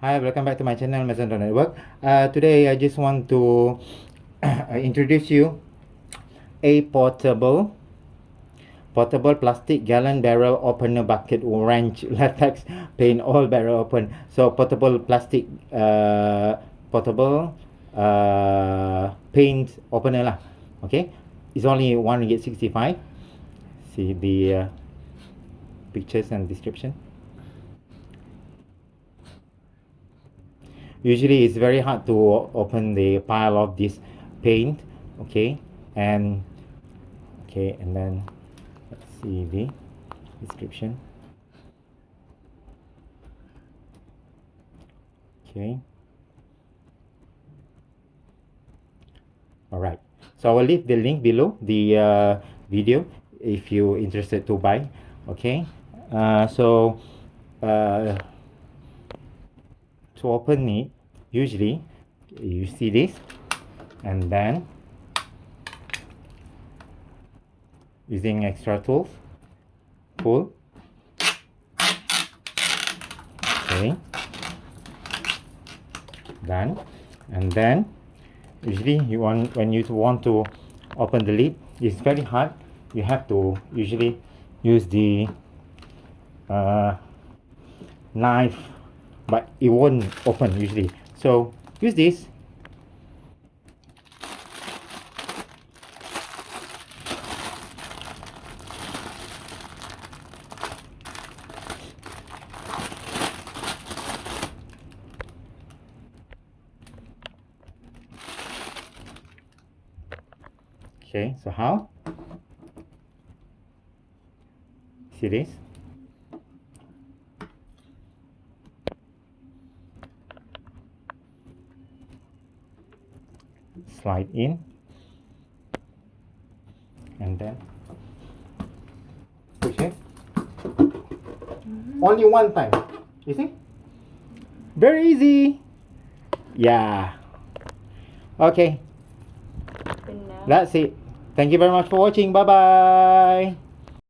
Hi, welcome back to my channel, Maison Network. Today, I just want to introduce you a portable plastic gallon barrel opener bucket wrench latex paint all barrel open. So portable plastic portable paint opener lah. Okay, it's only 165. See the pictures and description. Usually it's very hard to open the pile of this paint. Okay, and then let's see the description. Okay, all right, so I will leave the link below the video if you're interested to buy. Okay, so to open it, usually you see this, and then using extra tools, pull. Okay, done. And then usually when you want to open the lid, it's very hard. You have to usually use the knife, but it won't open usually, so use this. Okay, so how? See this? Slide in, and then push it. Only one time, you see? Very easy. Yeah. Okay, that's it. Thank you very much for watching. Bye bye.